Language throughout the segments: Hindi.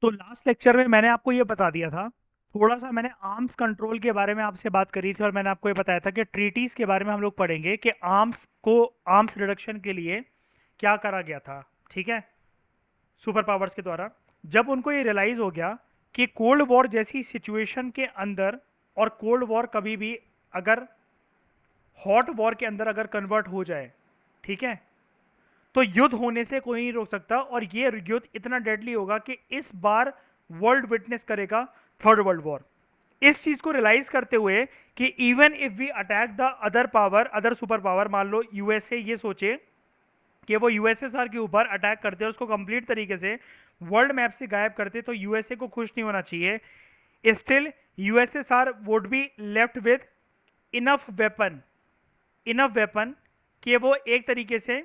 तो लास्ट लेक्चर में मैंने आपको ये बता दिया था, थोड़ा सा मैंने आर्म्स कंट्रोल के बारे में आपसे बात करी थी और मैंने आपको ये बताया था कि ट्रीटीज के बारे में हम लोग पढ़ेंगे कि आर्म्स रिडक्शन के लिए क्या करा गया था। ठीक है, सुपर पावर्स के द्वारा जब उनको ये रियलाइज हो गया कि कोल्ड वॉर जैसी सिचुएशन के अंदर, और कोल्ड वॉर कभी भी अगर हॉट वॉर के अंदर अगर कन्वर्ट हो जाए, ठीक है, तो युद्ध होने से कोई नहीं रोक सकता, और ये युद्ध इतना डेडली होगा कि इस बार वर्ल्ड विटनेस करेगा थर्ड वर्ल्ड वॉर। इस चीज को रियलाइज करते हुए कि even if we attack the other power, other super power, मान लो यूएसए ये सोचे कि वो यूएसएसआर के ऊपर अटैक करते हैं, उसको कंप्लीट तरीके से वर्ल्ड मैप से गायब करते, तो यूएसए को खुश नहीं होना चाहिए। Still USSR would be left with enough weapon, enough weapon कि वो एक तरीके से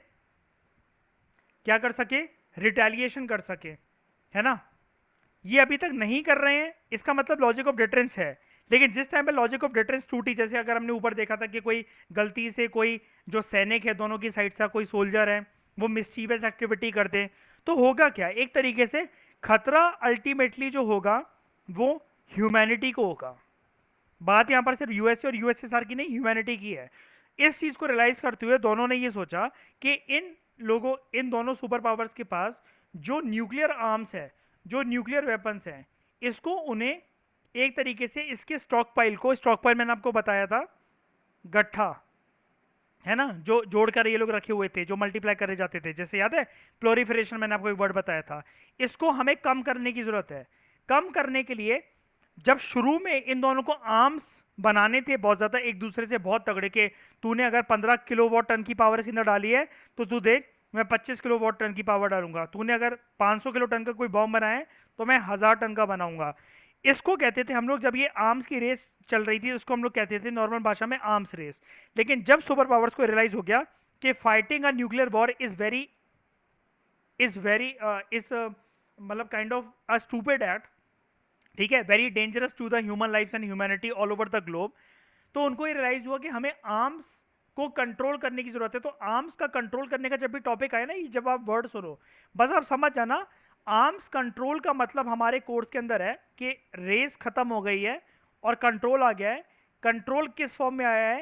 क्या कर सके, रिटेलिएशन कर सके, है ना। ये अभी तक नहीं कर रहे हैं, इसका मतलब लॉजिक ऑफ डिटरेंस है। लेकिन जिस टाइम पे लॉजिक ऑफ डिटरेंस टूटी, जैसे अगर हमने ऊपर देखा था कि कोई गलती से कोई जो सैनिक है दोनों की साइड से, कोई सोल्जर है, वो मिस्चीवियस एक्टिविटी करते, तो होगा क्या, एक तरीके से खतरा अल्टीमेटली जो होगा वो ह्यूमैनिटी को होगा। बात यहां पर सिर्फ यूएसए और यूएसएसआर की नहीं, ह्यूमैनिटी की है। इस चीज को रियलाइज करते हुए दोनों ने ये सोचा कि इन दोनों सुपर पावर्स के पास जो न्यूक्लियर आर्म्स है, जो न्यूक्लियर वेपन्स हैं, इसको उन्हें एक तरीके से इसके स्टॉक पाइल को, स्टॉक पाइल मैंने आपको बताया था गट्ठा, है ना, जो जोड़कर ये लोग रखे हुए थे, जो मल्टीप्लाई करे जाते थे, जैसे याद है प्लोरिफरेशन, मैंने आपको एक वर्ड बताया था, इसको हमें कम करने की जरूरत है। कम करने के लिए जब शुरू में इन दोनों को आर्म्स बनाने थे बहुत ज्यादा एक दूसरे से बहुत तगड़े के, तूने अगर 15 किलोवाट टन की पावर इसके अंदर डाली है तो तू देख मैं 25 किलोवाट टन की पावर डालूंगा, तूने अगर 500 किलो टन का कोई बॉम्ब बनाया है तो मैं 1000 टन का बनाऊंगा। इसको कहते थे हम लोग, जब ये आर्म्स की रेस चल रही थी उसको हम लोग कहते थे नॉर्मल भाषा में आर्म्स रेस। लेकिन जब सुपर पावर्स को रियलाइज हो गया कि fighting a nuclear war is very is मतलब kind of a stupid act, ठीक है, very dangerous to the human life and humanity all over the globe, तो उनको ये रियलाइज हुआ कि हमें आर्म्स को कंट्रोल करने की जरूरत है। तो आर्म्स का कंट्रोल करने का जब भी टॉपिक आए ना, ये जब आप वर्ड सुनो बस आप समझ जाना, आर्म्स कंट्रोल का मतलब हमारे कोर्स के अंदर है कि रेस खत्म हो गई है और कंट्रोल आ गया है। कंट्रोल किस फॉर्म में आया है,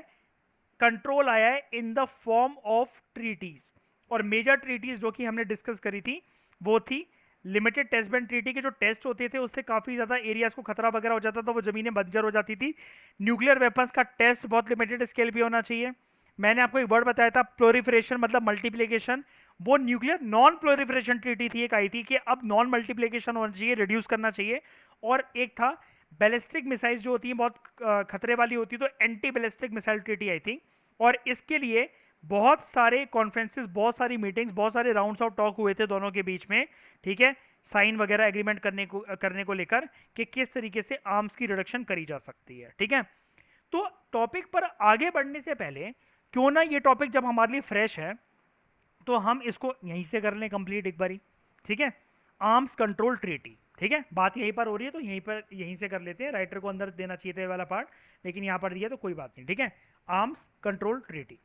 कंट्रोल आया है in the form of treaties. और मेजर ट्रीटीज जो कि हमने डिस्कस करी थी वो थी लिमिटेड टेस्ट बैंड ट्रीटी के जो टेस्ट होते थे उससे काफी ज्यादा एरियाज को खतरा वगैरह हो जाता था, वो जमीनें बंजर हो जाती थी। न्यूक्लियर वेपन्स का टेस्ट बहुत लिमिटेड स्केल पे होना चाहिए। मैंने आपको एक वर्ड बताया था प्लोरिफरेशन मतलब मल्टीप्लीकेशन, वो न्यूक्लियर नॉन प्लोरिफरेशन ट्रीटी थी, एक आई थी कि अब नॉन मल्टीप्लीकेशन होना चाहिए, रिड्यूस करना चाहिए। और एक था बैलिस्टिक मिसाइल्स जो होती हैं बहुत खतरे वाली होती है, तो एंटी बैलिस्टिक मिसाइल ट्रीटी आई थी। और इसके लिए बहुत सारे कॉन्फ्रेंसेस, बहुत सारी मीटिंग्स, बहुत सारे राउंड्स ऑफ टॉक हुए थे दोनों के बीच में, ठीक है, साइन वगैरह एग्रीमेंट करने को लेकर कि किस तरीके से आर्म्स की रिडक्शन करी जा सकती है। ठीक है, तो टॉपिक पर आगे बढ़ने से पहले क्यों ना ये टॉपिक जब हमारे लिए फ्रेश है तो हम इसको यहीं से कर लें कंप्लीट एक बारी। ठीक है, आर्म्स कंट्रोल ट्रीटी, ठीक है, बात यहीं पर हो रही है तो यहीं से कर लेते हैं। राइटर को अंदर देना चाहिए था ये वाला पार्ट, लेकिन यहाँ पर दिया तो कोई बात नहीं। ठीक है, आर्म्स कंट्रोल ट्रीटी,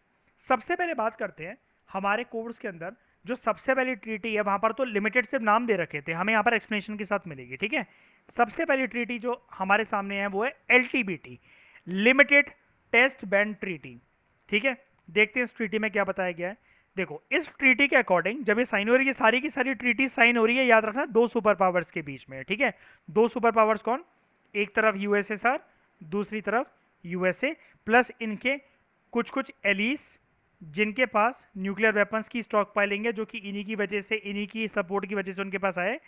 सबसे पहले बात करते हैं हमारे कोर्स के अंदर जो सबसे पहली ट्रीटी है, वहां पर तो लिमिटेड सिर्फ नाम दे रखे थे, हमें यहाँ पर एक्सप्लेनेशन के साथ मिलेगी। ठीक है, सबसे पहली ट्रीटी जो हमारे सामने है वो है एलटीबीटी, लिमिटेड टेस्ट बैंड ट्रीटी। ठीक है, देखते हैं इस ट्रीटी में क्या बताया गया है। देखो इस ट्रीटी के अकॉर्डिंग जब ये साइन हो रही है, सारी की सारी ट्रीटी साइन हो रही है, याद रखना दो सुपर पावर्स के बीच में। ठीक है, दो सुपर पावर्स कौन, एक तरफ यूएसएसआर, दूसरी तरफ यूएसए, प्लस इनके कुछ कुछ एलीस जिनके पास न्यूक्लियर वेपन्स की स्टॉक पाइलिंग है, जो कि इन्हीं की वजह से, इन्हीं की सपोर्ट की वजह से उनके पास आए।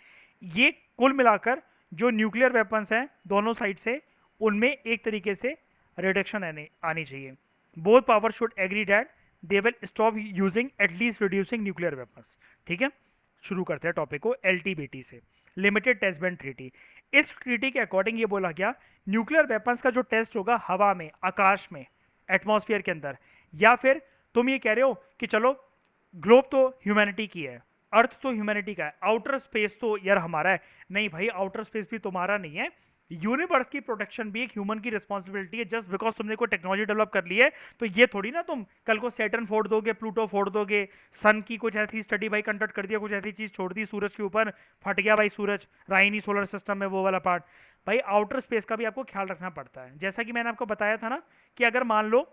ये कुल मिलाकर जो न्यूक्लियर वेपन्स हैं दोनों साइड से, उनमें एक तरीके से रिडक्शन आनी चाहिए। Both power should agree that they will stop using at least reducing nuclear weapons. ठीक है, शुरू करते हैं टॉपिक को एलटीबीटी से, लिमिटेड टेस्ट बैंड ट्रीटी। इस ट्रीटी के अकॉर्डिंग ये बोला गया न्यूक्लियर वेपन्स का जो टेस्ट होगा हवा में, आकाश में, एटमॉस्फेयर के अंदर, या फिर तुम ये कह रहे हो कि चलो ग्लोब तो ह्यूमैनिटी की है, अर्थ तो ह्यूमैनिटी का है, आउटर स्पेस तो यार हमारा है। नहीं भाई, आउटर स्पेस भी तुम्हारा नहीं है, यूनिवर्स की प्रोटेक्शन भी एक ह्यूमन की रिस्पॉन्सिबिलिटी है। जस्ट बिकॉज तुमने कोई टेक्नोलॉजी डेवलप कर ली है तो ये थोड़ी ना तुम कल को सैटर्न फोड़ दोगे, प्लूटो फोड़ दोगे, सन की कुछ ऐसी स्टडी भाई कंडक्ट कर दिया, कुछ ऐसी चीज छोड़ दी सूरज के ऊपर, फट गया भाई सूरज, रहा ही नहीं सोलर सिस्टम में वो वाला पार्ट। भाई आउटर स्पेस का भी आपको ख्याल रखना पड़ता है। जैसा कि मैंने आपको बताया था ना कि अगर मान लो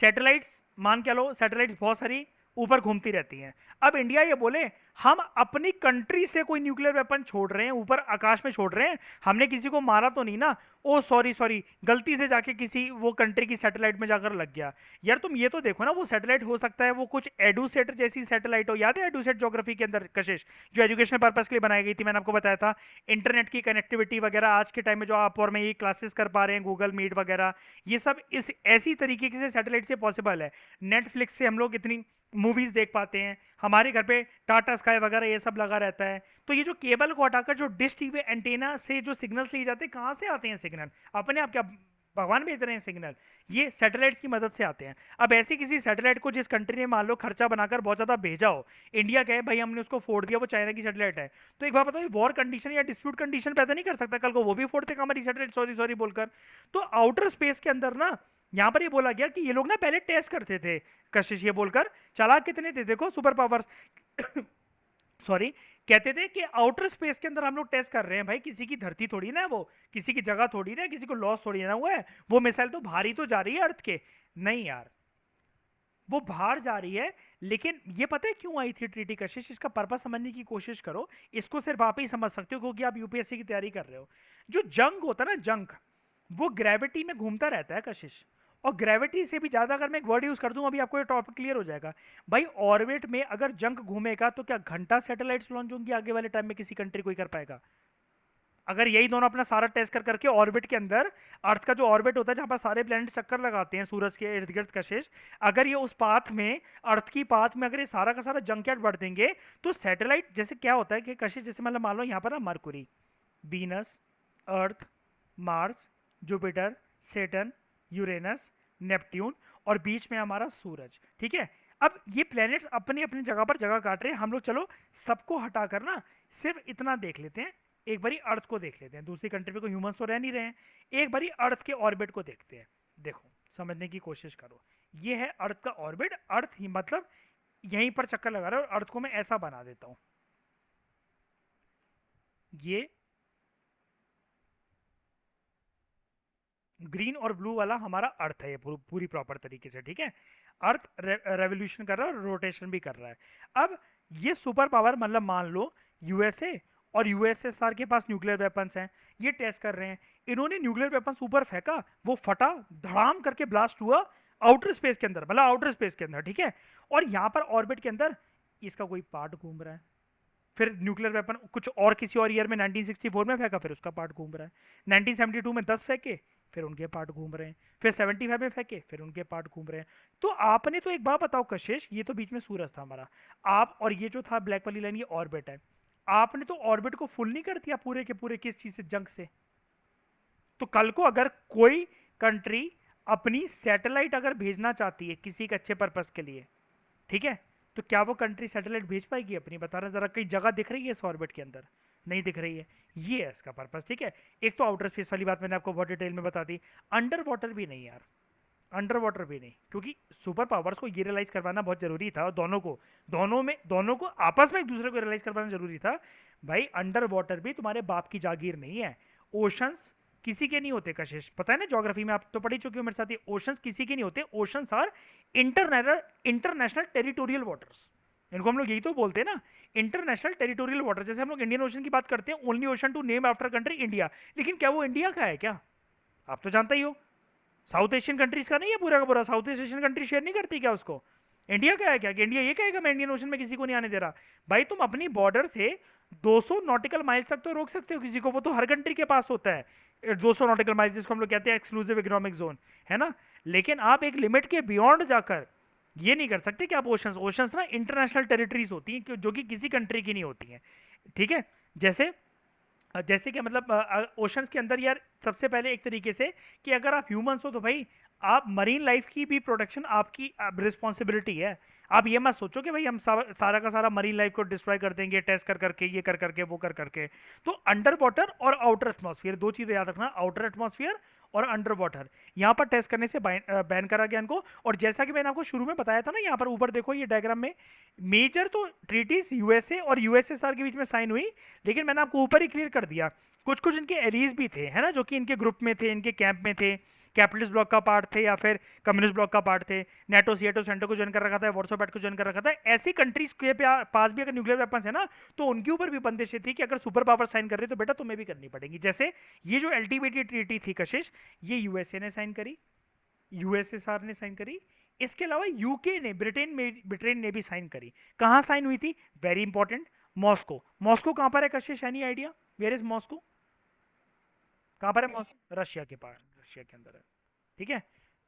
सैटेलाइट्स, मान क्या लो सैटेलाइट्स बहुत सारी ऊपर घूमती रहती हैं। अब इंडिया ये बोले हम अपनी कंट्री से कोई न्यूक्लियर वेपन छोड़ रहे हैं, ऊपर आकाश में छोड़ रहे हैं, हमने किसी को मारा तो नहीं ना, ओ सॉरी सॉरी गलती से जाके किसी वो कंट्री की सैटेलाइट में जाकर लग गया। यार तुम ये तो देखो ना, वो सैटेलाइट हो सकता है वो कुछ एडुसेट जैसी सैटेलाइट हो, याद है एडुसेट ज्योग्राफी के अंदर कशिश, जो एजुकेशन पर्पस के लिए बनाई गई थी, मैंने आपको बताया था। इंटरनेट की कनेक्टिविटी वगैरह आज के टाइम में जो आप और मैं ये क्लासेस कर पा रहे हैं, गूगल मीट वगैरह, ये सब इस ऐसी तरीके से सैटेलाइट से पॉसिबल है। नेटफ्लिक्स से हम लोग इतनी मूवीज देख पाते हैं, हमारे घर पे टाटा स्काई वगैरह ये सब लगा रहता है। तो ये जो केबल को हटाकर जो डिश टीवी एंटेना से जो सिग्नल्स लिए जाते हैं, कहाँ से आते हैं सिग्नल? अपने आप क्या भगवान भेज रहे हैं सिग्नल? ये सैटेलाइट्स की मदद से आते हैं। अब ऐसी किसी सैटेलाइट को जिस कंट्री ने मान लो खर्चा बनाकर बहुत ज्यादा भेजा हो, इंडिया क्या है भाई हमने उसको फोड़ दिया, वो चाइना की सैटेलाइट है, तो एक बार बताओ वॉर कंडीशन या डिस्प्यूट कंडीशन पैदा नहीं कर सकता कल को वो भी फोड़ते हमारी सैटेलाइट सॉरी सॉरी बोलकर? तो आउटर स्पेस के अंदर ना यहाँ पर ये बोला गया कि ये लोग ना पहले टेस्ट करते थे, कशिश ये बोलकर चालाक कितने थे देखो सुपर पावर सॉरी, कहते थे कि आउटर स्पेस के अंदर हम लोग टेस्ट कर रहे हैं भाई, किसी की धरती थोड़ी ना है वो, किसी की जगह थोड़ी ना है, किसी को लॉस थोड़ी ना हुआ है, वो मिसाइल तो भारी तो जा रही है अर्थ के। नहीं यार, वो बाहर जा रही है। लेकिन ये पता है क्यों आई थी ट्रीटी कशिश? इसका पर्पस समझने की कोशिश करो, इसको सिर्फ आप ही समझ सकते हो क्योंकि आप यूपीएससी की तैयारी कर रहे हो। जो जंग होता है ना, जंग, वो ग्रेविटी में घूमता रहता है कशिश, और ग्रेविटी से भी ज्यादा अगर मैं एक वर्ड यूज कर दूं, अभी आपको ये टॉपिक क्लियर हो जाएगा। भाई ऑर्बिट में अगर जंक घूमेगा तो क्या घंटा सैटेलाइट्स लॉन्च होंगी आगे वाले टाइम में किसी कंट्री कोई कर पाएगा? अगर यही दोनों अपना सारा टेस्ट कर करके ऑर्बिट के अंदर, अर्थ का जो ऑर्बिट होता है जहां पर सारे प्लैनेट चक्कर लगाते हैं सूरज के इर्द गिर्द कशिश, अगर ये उस पाथ में, अर्थ की पाथ में अगर ये सारा का सारा जंकयार्ड बढ़ देंगे, तो सैटेलाइट जैसे क्या होता है कि कशिश जैसे मतलब मान लो यहाँ पर ना मरकुरी, बीनस, अर्थ, मार्स, जुपिटर, सेटन, यूरेनस, नेपट्यून, और बीच में हमारा सूरज, ठीक है। अब ये प्लैनेट्स अपनी अपनी जगह पर जगह काट रहे हैं, हम लोग चलो सबको हटाकर ना सिर्फ इतना देख लेते हैं, एक बारी अर्थ को देख लेते हैं, दूसरी कंट्री पे कोई ह्यूमंस तो रह नहीं रहे हैं, एक बारी अर्थ के ऑर्बिट को देखते हैं। देखो समझने की कोशिश करो, ये है अर्थ का ऑर्बिट, अर्थ ही मतलब यहीं पर चक्कर लगा रहा है, और अर्थ को मैं ऐसा बना देता हूं, ये ग्रीन और ब्लू वाला हमारा अर्थ है, ये पूरी प्रॉपर तरीके से, ठीक है। अर्थ रेवोल्यूशन कर रहा है और रोटेशन भी कर रहा है। अब ये सुपर पावर मतलब मान लो यूएसए और यूएसएसआर के पास न्यूक्लियर वेपन्स हैं, ये टेस्ट कर रहे हैं, इन्होंने न्यूक्लियर वेपन्स ऊपर फेंका, वो फटा, धड़ाम करके ब्लास्ट हुआ आउटर स्पेस के अंदर, मतलब आउटर स्पेस के अंदर, ठीक है। और यहाँ पर ऑर्बिट के अंदर इसका कोई पार्ट घूम रहा है, फिर न्यूक्लियर वेपन कुछ और किसी और ईयर में 1964 में फेंका, फिर उसका पार्ट घूम रहा है, 1972 में 10 फेंके, फिर उनके पार्ट घूम रहे हैं, फिर 75 में फेंके, फिर उनके पार्ट घूम रहे हैं। तो आपने तो एक बात बताओ कशिश, ये तो बीच में सूरज था हमारा, आप और ये जो था ब्लैक वाली लाइन ये ऑर्बिट है, आपने तो ऑर्बिट को फुल नहीं कर दिया पूरे के पूरे, किस चीज से? जंक से। तो कल को अगर कोई कंट्री अपनी सैटेलाइट अगर भेजना चाहती है किसी एक अच्छे पर्पस के लिए, ठीक है, तो क्या वो कंट्री सैटेलाइट भेज पाएगी अपनी? बता रहे जरा, कई जगह दिख रही है इस ऑर्बिट के अंदर? नहीं दिख रही है। ये है इसका पर्पस, ठीक है। एक तो आउटर स्पेस वाली बात मैंने आपको बहुत डिटेल में बता दी, अंडर वाटर भी नहीं यार, अंडर वाटर भी नहीं, क्योंकि सुपर पावर्स को ये रियलाइज करवाना बहुत जरूरी था, दोनों को आपस में एक दूसरे को रियलाइज करवाना जरूरी था। भाई अंडर वाटर भी तुम्हारे बाप की जागीर नहीं है, ओशंस किसी के नहीं होते कशिश, पता है ना ज्योग्राफी में, आप तो पढ़ ही चुके हो मेरे साथ, ये ओशंस किसी के नहीं होते, oceans are international territorial waters, इनको हम लोग यही तो बोलते हैं ना, इंटरनेशनल टेरिटोरियल वाटर। जैसे हम लोग इंडियन ओशन की बात करते हैं, only ocean to name after country India, लेकिन क्या वो इंडिया का है क्या? आप तो जानते ही हो, साउथ एशियन कंट्रीज का नहीं है पूरा का पूरा, south east Asian country share नहीं करती क्या उसको? इंडिया का है क्या कि इंडिया ये कहेगा मैं इंडियन ओशन में किसी को नहीं आने दे रहा? भाई तुम अपनी बॉर्डर से 200 नॉटिकल माइल्स तक तो रोक सकते हो किसी को, वो तो हर कंट्री के पास होता है 200 नॉटिकल माइल्स, जिसको हम लोग कहते हैं एक्सक्लूसिव इकोनॉमिक जोन, है ना। लेकिन आप एक लिमिट के बियॉन्ड जाकर ये नहीं कर सकते कि आप ओशंस, ओशंस ना इंटरनेशनल टेरिटरीज होती हैं जो कि किसी कंट्री की नहीं होती हैं, ठीक है। जैसे जैसे कि मतलब ओशंस के अंदर यार सबसे पहले एक तरीके से कि अगर आप ह्यूमंस हो तो भाई आप मरीन लाइफ की भी प्रोटेक्शन आपकी रिस्पॉन्सिबिलिटी है। आप ये मत सोचो कि भाई हम सारा का सारा मरीन लाइफ को डिस्ट्रॉय कर देंगे, टेस्ट कर करके, ये कर करके, वो कर करके। तो अंडर वाटर और आउटर एटमॉस्फेयर, दो चीजें याद रखना, आउटर एटमॉस्फेयर और अंडर वाटर। यहाँ पर टेस्ट करने से बैन करा गया इनको। और जैसा कि मैंने आपको शुरू में बताया था ना, यहाँ पर ऊपर देखो ये डायग्राम में, मेजर तो ट्रीटीज यूएसए और यूएसएसआर के बीच में साइन हुई, लेकिन मैंने आपको ऊपर ही क्लियर कर दिया, कुछ कुछ इनके एलीज भी थे, है ना, जो कि इनके ग्रुप में थे, इनके कैंप में थे, कैपिटलिस्ट ब्लॉक का पार्ट थे या फिर कम्युनिस्ट ब्लॉक का पार्ट थे। नेटो सीएटो सेंटर को ज्वाइन कर रखा था, वार्सो पैक्ट को ज्वाइन कर रखा था। ऐसी कंट्रीज के पास भी अगर न्यूक्लियर वेपन्स है ना, तो उनके ऊपर भी बंदिशें थी कि अगर सुपर पावर साइन कर रहे तो बेटा तुम्हें भी करनी पड़ेगी। जैसे ये जो एलटीबीटी ट्रीटी थी कशिश, ये यूएसए ने साइन करी, यूएसएसआर ने साइन करी, इसके अलावा यूके ने, ब्रिटेन ने भी साइन करी। कहां साइन हुई थी? Very important, Moscow. मॉस्को कहां पर है Kashish? Any idea where is Moscow? कहां पर है मॉस्को? रशिया के पास, रशिया के अंदर है। ठीक है।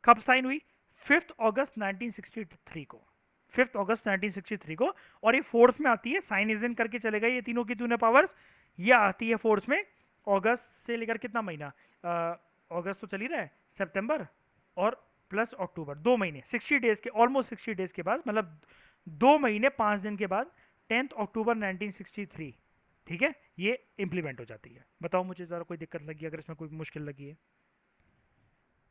कब साइन हुई? 5 अगस्त 1963 को, 5 अगस्त 1963 को। और ये फोर्स में आती है, साइन इज इन करके चले गए ये तीनों की तीनों पावर्स, ये आती है फोर्स में अगस्त से लेकर कितना महीना, अगस्त तो चल ही रहा है, सितंबर और प्लस अक्टूबर, 2 महीने, 60 डेज के, ऑलमोस्ट 60 डेज के बाद, मतलब 2 महीने 5 दिन के बाद, 10 अक्टूबर 1963, ठीक है, ये इंप्लीमेंट हो जाती है। बताओ मुझे जरा, कोई दिक्कत लगी अगर इसमें कोई मुश्किल लगी है?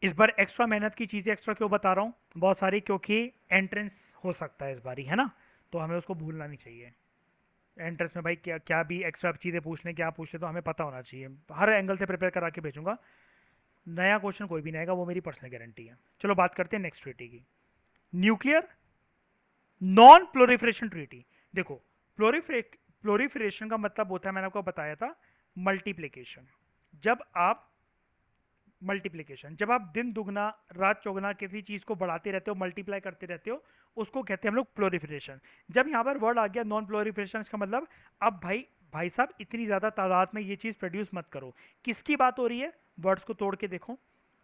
इस बार एक्स्ट्रा मेहनत की चीज़ें एक्स्ट्रा क्यों बता रहा हूँ बहुत सारी, क्योंकि एंट्रेंस हो सकता है इस बारी, है ना, तो हमें उसको भूलना नहीं चाहिए। एंट्रेंस में भाई क्या क्या भी एक्स्ट्रा चीज़ें पूछ लें, क्या पूछ लें, तो हमें पता होना चाहिए। हर एंगल से प्रिपेयर करा के भेजूंगा, नया क्वेश्चन कोई भी नहीं आएगा, वो मेरी पर्सनल गारंटी है। चलो बात करते हैं नेक्स्ट ट्रीटी की, न्यूक्लियर नॉन प्लोरिफरेशन ट्रीटी। देखो, प्लोरिफरेशन का मतलब होता है, मैंने आपको बताया था, मल्टीप्लीकेशन। जब आप मल्टीप्लीकेशन, जब आप दिन दुगना रात चौगुना किसी चीज को बढ़ाते रहते हो, मल्टीप्लाई करते रहते हो, उसको कहते हैं हम लोग प्लोरिफरेशन। जब यहाँ पर वर्ड आ गया नॉन प्लोरिफरेशन, इसका मतलब अब भाई, भाई साहब इतनी ज्यादा तादाद में ये चीज प्रोड्यूस मत करो। किसकी बात हो रही है? वर्ड्स को तोड़ के देखो,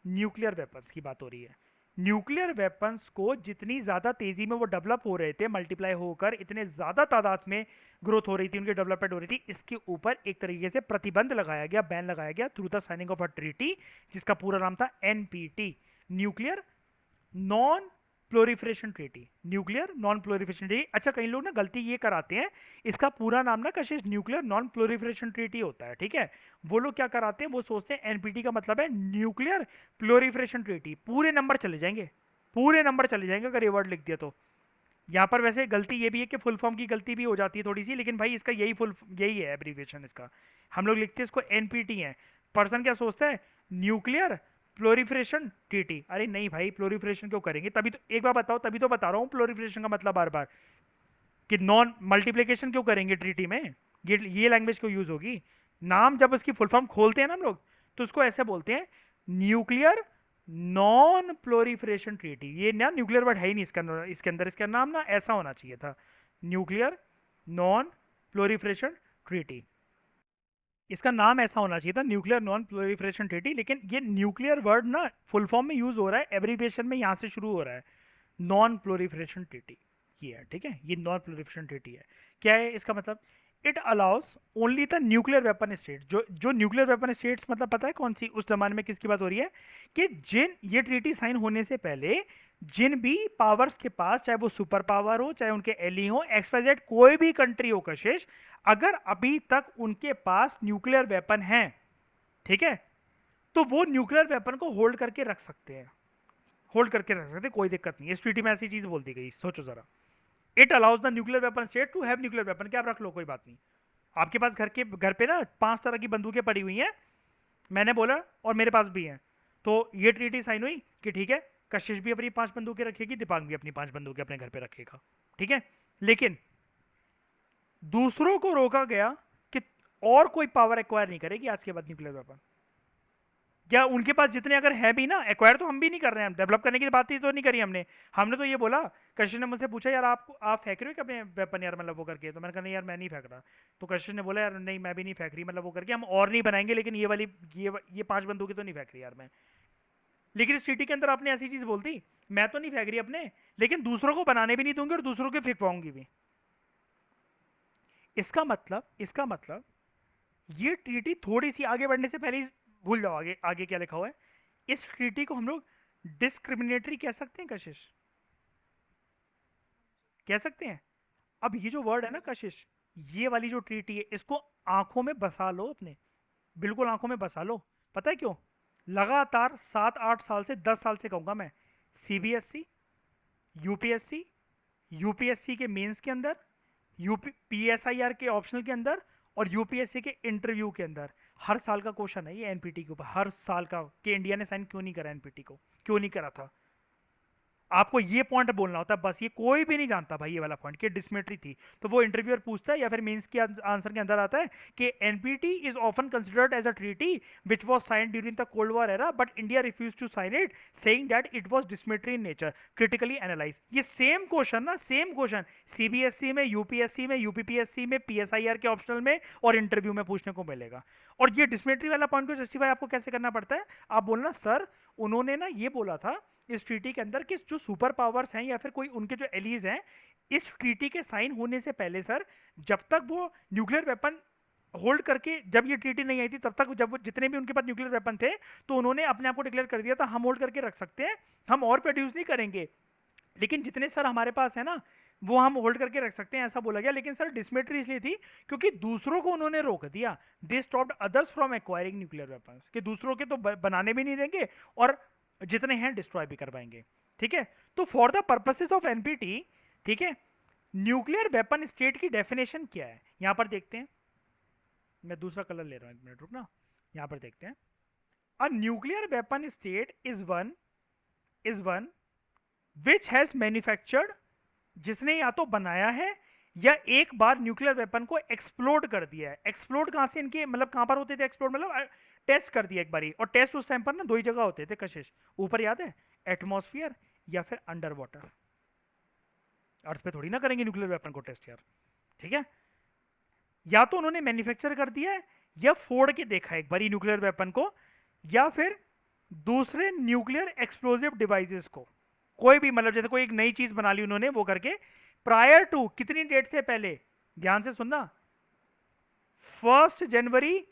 न्यूक्लियर वेपन्स की बात हो रही है। न्यूक्लियर वेपन्स को जितनी ज्यादा तेजी में वो डेवलप हो रहे थे, मल्टीप्लाई होकर इतने ज्यादा तादाद में ग्रोथ हो रही थी, उनकी डेवलपमेंट हो रही थी, इसके ऊपर एक तरीके से प्रतिबंध लगाया गया, बैन लगाया गया through the signing of a treaty, जिसका पूरा नाम था NPT, nuclear non proliferation treaty. Nuclear non proliferation treaty. अच्छा, कई लोग ना गलती ये कराते हैं, इसका पूरा नाम ना कशिश न्यूक्लियर नॉन प्लोरिफरेशन ट्रीटी होता है, ठीक है। वो लोग क्या कराते हैं, वो सोचते हैं एनपीटी का मतलब है न्यूक्लियर प्लोरिफरेशन ट्रीटी, पूरे नंबर चले जाएंगे, पूरे नंबर चले जाएंगे अगर ये वर्ड लिख दिया तो। यहाँ पर वैसे गलती ये भी है कि फुल फॉर्म की गलती भी हो जाती है थोड़ी सी, लेकिन भाई इसका यही है एब्रीविएशन इसका, हम लोग लिखते हैं इसको एनपीटी है। पर्सन क्या सोचता है? Nuclear proliferation treaty. अरे नहीं भाई, प्लोरिफरेशन क्यों करेंगे? तभी तो एक बार बताओ, तभी तो बता रहा हूँ प्लोरिफरेशन का मतलब बार बार, कि नॉन मल्टीप्लिकेशन क्यों करेंगे ट्रीटी में, ये लैंग्वेज क्यों यूज होगी। नाम जब उसकी फुल फॉर्म खोलते हैं ना हम लोग, तो उसको ऐसे बोलते हैं, न्यूक्लियर नॉन प्लोरिफरेशन ट्रीटी। ये ना न्यूक्लियर वर्ड है ही नहीं इसके अंदर, इसका नाम ना ऐसा होना चाहिए था, न्यूक्लियर नॉन प्लोरिफरेशन ट्रीटी। इसका नाम ऐसा होना चाहिए था, न्यूक्लियर नॉन प्लोरिफरेशन ट्रीटी। लेकिन ये न्यूक्लियर वर्ड ना फुल फॉर्म में यूज हो रहा है, एब्रीविएशन में यहाँ से शुरू हो रहा है, नॉन प्लोरिफरेशन ट्रीटी ये है, ठीक है, ये नॉन प्लोरिफरेशन ट्रीटी है। क्या है इसका मतलब? It allow us only the nuclear weapon state. जो जो न्यूक्लियर वेपन स्टेट्स, मतलब पता है कौन सी, उस जमाने में किसकी बात हो रही है, कि जिन, ये ट्रीटी साइन होने से पहले जिन भी पावर्स के पास, चाहे वो सुपर पावर हो, चाहे उनके एली हो, एक्सवाइजेड कोई भी कंट्री हो कशिश, अगर अभी तक उनके पास न्यूक्लियर वेपन है, ठीक है, तो वो न्यूक्लियर वेपन को होल्ड करके रख सकते हैं, होल्ड करके रख सकते हैं, कोई दिक्कत नहीं। इस ट्रीटी में ऐसी चीज बोल दी गई, सोचो जरा। It allows the nuclear weapon state to have nuclear weapon, क्या आप रख लो, कोई बात नहीं। आपके पास घर पे ना 5 तरह की बंदूकें पड़ी हुई हैं, मैंने बोला, और मेरे पास भी हैं। तो ये ट्रीटी साइन हुई कि ठीक है, कशिश भी अपनी 5 बंदूकें रखेगी, दीपांग भी अपनी 5 बंदूकें अपने घर पे रखेगा, ठीक है। लेकिन दूसरों को रोका गया कि और कोई पावर एक्वायर नहीं करेगी आज के बाद न्यूक्लियर वेपन। क्या उनके पास जितने अगर है भी ना, एक्वायर तो हम भी नहीं कर रहे हैं, डेवलप करने की बात ही तो नहीं करी हमने। हमने तो ये बोला, कशिश ने मुझसे पूछा, यार आप फेंक रहे हो क्या अपने वेपन यार, मतलब वो करके, तो मैंने कहा नहीं यार मैं नहीं फेंक रहा। तो कशिश ने बोला यार नहीं मैं भी नहीं फेंक रही, मतलब वो करके हम और नहीं बनाएंगे, लेकिन ये वाली, ये 5 बंदूकें तो नहीं फेंक रही यार मैं। लेकिन इस सिटी के अंदर आपने ऐसी चीज बोल दी, मैं तो नहीं फेंक रही अपने, लेकिन दूसरों को बनाने भी नहीं दूंगी और दूसरों के फेंकवाऊंगी भी। इसका मतलब ये ट्रीटी थोड़ी सी आगे बढ़ने से पहले भूल जाओ, आगे आगे क्या लिखा हुआ है। इस ट्रीटी को हम लोग डिस्क्रिमिनेटरी कह सकते हैं कशिश? कह सकते हैं। अब ये जो वर्ड है ना कशिश, ये वाली जो ट्रीटी है, इसको आंखों में बसा लो अपने, बिल्कुल आंखों में बसा लो। पता है क्यों? लगातार 7-8 साल से, 10 साल से कहूंगा मैं, सीबीएसई, यूपीएससी, यूपीएससी के मेंस के अंदर, यूपी पीएसआईआर के ऑप्शनल के अंदर, और यूपीएससी के इंटरव्यू के अंदर, हर साल का क्वेश्चन है ये एनपीटी के ऊपर, हर साल का, कि इंडिया ने साइन क्यों नहीं करा एनपीटी को, क्यों नहीं करा था। आपको ये पॉइंट बोलना होता है बस, ये कोई भी नहीं जानता भाई ये वाला पॉइंट कि डिस्मेट्री थी। तो वो इंटरव्यूअर पूछता है या फिर मेंस के आंसर के अंदर आता है कि NPT is often considered as a treaty which was signed during the cold war era but India refuse to sign it, saying that it was discriminatory in nature, critically analyse. ये सेम क्वेश्चन ना, सेम क्वेश्चन सीबीएसई में, यूपीएससी में, यूपीपीएससी में, पीएसआईआर के ऑप्शनल में और इंटरव्यू में पूछने को मिलेगा। और ये डिस्मेट्री वाला पॉइंट को जस्टिफाई आपको कैसे करना पड़ता है? आप बोलना सर उन्होंने ना ये बोला था इस ट्रीटी के अंदर कि जो सुपर पावर्स हैं या फिर कोई उनके जो एलीज हैं, इस ट्रीटी के साइन होने से पहले सर, जब तक वो न्यूक्लियर वेपन होल्ड करके, जब ये ट्रीटी नहीं आई थी तब तक, जब वो जितने भी उनके पास न्यूक्लियर वेपन थे, तो उन्होंने अपने आप को डिक्लेयर कर दिया था हम होल्ड करके रख सकते हैं, हम और प्रोड्यूस नहीं करेंगे, लेकिन जितने सर हमारे पास है ना वो हम होल्ड करके रख सकते हैं, ऐसा बोला गया। लेकिन सर डिस्मेट्री इसलिए थी क्योंकि दूसरों को उन्होंने रोक दिया, they stopped others from acquiring nuclear weapons, कि दूसरों के तो बनाने भी नहीं देंगे और जितने हैं डिस्ट्रॉय भी करवाएंगे। ठीक है, तो for the purposes of NPT, ठीक है, न्यूक्लियर वेपन स्टेट की डेफिनेशन क्या है यहां पर देखते हैं। मैं दूसरा कलर ले रहा हूं, एक मिनट रुकना, यहां पर देखते हैं। A nuclear weapon state is one which has manufactured, जिसने या तो बनाया है या एक बार न्यूक्लियर वेपन को एक्सप्लोड कर दिया है। एक्सप्लोड कहां से, इनके मतलब कहां पर होते थे एक्सप्लोड, मतलब टेस्ट कर दिया एक बारी। और टेस्ट उस टाइम पर ना दो ही जगह होते थे कशिश, ऊपर याद है, एटमॉस्फेयर या फिर अंडर वाटर। अर्थ पे थोड़ी ना करेंगे न्यूक्लियर वेपन को टेस्ट यार। ठीक है, या तो उन्होंने मैन्युफैक्चर कर दिया है या फोड़ के देखा है एक बारी न्यूक्लियर वेपन को, या फिर दूसरे न्यूक्लियर एक्सप्लोजिव डिवाइसेस को, कोई भी, मतलब जैसे कोई एक नई चीज बना ली उन्होंने वो करके, प्रायर टू कितनी डेट से पहले, ध्यान से सुनना, 1 जनवरी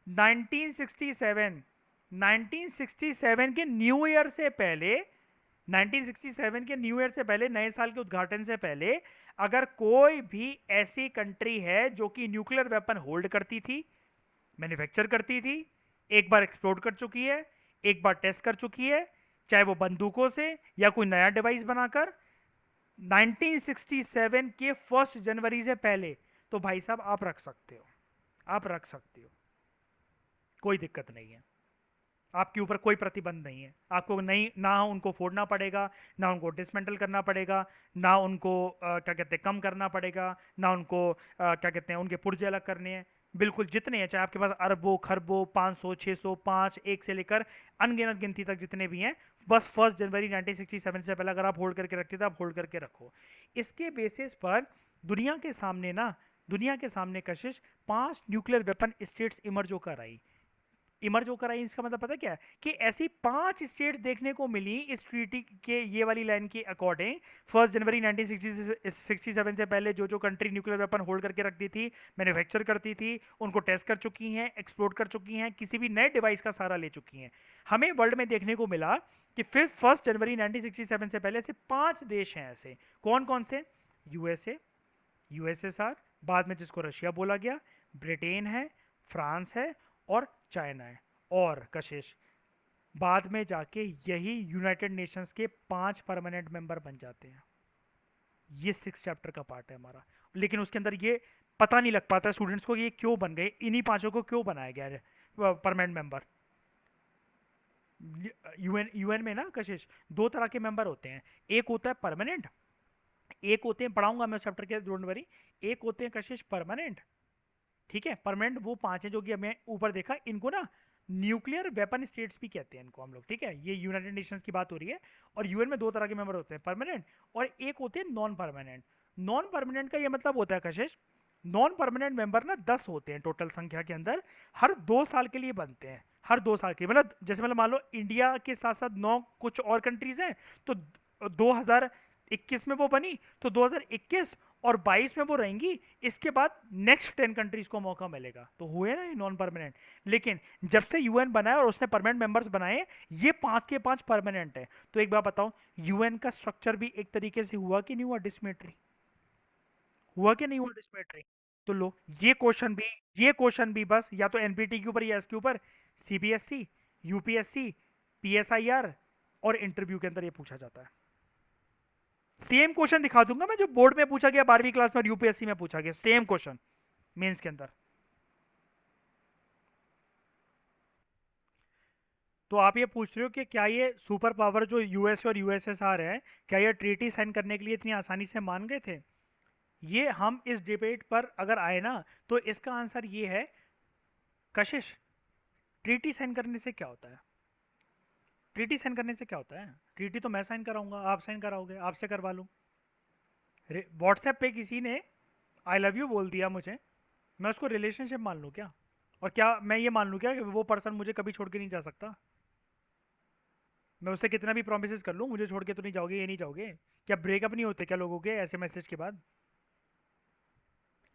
1967, 1967 के न्यू ईयर से पहले, 1967 के न्यू ईयर से पहले, नए साल के उद्घाटन से पहले, अगर कोई भी ऐसी कंट्री है जो कि न्यूक्लियर वेपन होल्ड करती थी, मैन्युफैक्चर करती थी, एक बार एक्सप्लोड कर चुकी है, एक बार टेस्ट कर चुकी है, चाहे वो बंदूकों से या कोई नया डिवाइस बनाकर, 1967 के 1 जनवरी से पहले, तो भाई साहब आप रख सकते हो, आप रख सकते हो, कोई दिक्कत नहीं है, आपके ऊपर कोई प्रतिबंध नहीं है। आपको नहीं, ना उनको फोड़ना पड़ेगा, ना उनको डिसमेंटल करना पड़ेगा, ना उनको क्या कहते हैं कम करना पड़ेगा, ना उनको क्या कहते हैं उनके पुर्जे अलग करने हैं। बिल्कुल जितने हैं, चाहे आपके पास अरबों खरबों 500 600 5 एक से लेकर अनगिनत गिनती तक जितने भी हैं, बस 1 जनवरी 1967 से पहले अगर आप होल्ड करके रखते थे, आप होल्ड करके रखो। इसके बेसिस पर दुनिया के सामने ना, दुनिया के सामने कशिश 5 न्यूक्लियर वेपन स्टेट्स इमर्ज होकर आई। इमर्ज होकर आई इसका मतलब पता क्या है, कि ऐसी 5 स्टेट्स देखने को मिली इस ट्रीटी के ये वाली लाइन के अकॉर्डिंग। 1 जनवरी 1967 से पहले जो जो कंट्री न्यूक्लियर वेपन होल्ड करके रखती थी, मैन्युफैक्चर करती थी, उनको टेस्ट कर चुकी हैं, एक्सप्लोर कर चुकी हैं, किसी भी नए डिवाइस का सहारा ले चुकी हैं। हमें वर्ल्ड में देखने को मिला कि फिर 1 जनवरी 1967 से पहले से 5 देश हैं ऐसे। कौन कौन से? यूएसए, यूएसएसआर, बाद में जिसको रशिया बोला गया, ब्रिटेन है, फ्रांस है और चाइना है। और कशिश बाद में जाके यही यूनाइटेड नेशंस के 5 परमानेंट मेंबर बन जाते हैं। ये 6 चैप्टर का पार्ट है हमारा, लेकिन उसके अंदर ये पता नहीं लग पाता स्टूडेंट्स को ये क्यों बन गए, इन्हीं 5 को क्यों बनाया गया है परमानेंट मेंबर। यूएन यूएन में ना कशिश 2 तरह के मेंबर होते हैं, एक होता है परमानेंट, एक होते हैं, पढ़ाऊंगा मैं चैप्टर के, डोंट वरी, एक होते हैं कशिश परमानेंट। ठीक है, परमानेंट वो 5 है जो कि हमें ऊपर देखा, इनको ना न्यूक्लियर वेपन स्टेट्स भी कहते हैं इनको हम लोग। ठीक है, ये यूनाइटेड नेशंस की बात हो रही है। और यूएन में 2 तरह के मेंबर होते हैं, परमानेंट और एक होते हैं नॉन परमानेंट। नॉन परमानेंट का ये मतलब होता है कशिश, नॉन परमानेंट मेंबर ना 10 होते हैं टोटल संख्या के अंदर, हर 2 साल के लिए बनते हैं, हर 2 साल के, मतलब जैसे मतलब मान लो इंडिया के साथ साथ 9 कुछ और कंट्रीज हैं, तो 2021 में वो बनी, तो 2021 और 22 में वो रहेंगी, इसके बाद नेक्स्ट 10 कंट्रीज को मौका मिलेगा। तो हुए ना ये नॉन परमानेंट। लेकिन जब से यूएन बनाया और उसने परमानेंट मेंबर्स बनाए, ये 5 के 5 परमानेंट है। तो एक बात बताओ, यूएन का स्ट्रक्चर भी एक तरीके से हुआ कि नहीं हुआ डिस्मेट्री? हुआ कि नहीं हुआ डिस्पेट्री? तो लो, ये क्वेश्चन भी ये क्वेश्चन भी बस या तो एनपीटी के ऊपर या इसके ऊपर सीबीएसई, यूपीएससी, पीएसआईआर और इंटरव्यू के अंदर ये पूछा जाता है। सेम क्वेश्चन दिखा दूंगा मैं जो बोर्ड में पूछा गया 12वीं क्लास में और यूपीएससी में पूछा गया, सेम क्वेश्चन मेंस के अंदर। तो आप ये पूछ रहे हो कि क्या ये सुपर पावर जो यूएस और यूएसएसआर है, क्या ये ट्रीटी साइन करने के लिए इतनी आसानी से मान गए थे? ये हम इस डिबेट पर अगर आए ना, तो इसका आंसर ये है, कशिश, ट्रीटी साइन करने से क्या होता है? ट्रीटी साइन करने से क्या होता है? ट्रीटी तो मैं साइन कराऊंगा, आप साइन कराओगे, आपसे करवा लूँ। व्हाट्सएप पे किसी ने आई लव यू बोल दिया मुझे, मैं उसको रिलेशनशिप मान लूँ क्या? और क्या मैं ये मान लूँ क्या कि वो पर्सन मुझे कभी छोड़ के नहीं जा सकता? मैं उससे कितना भी प्रोमिस कर लूँ, मुझे छोड़ के तो नहीं जाओगे, ये नहीं जाओगे? क्या ब्रेकअप नहीं होते क्या लोगों के ऐसे मैसेज के बाद?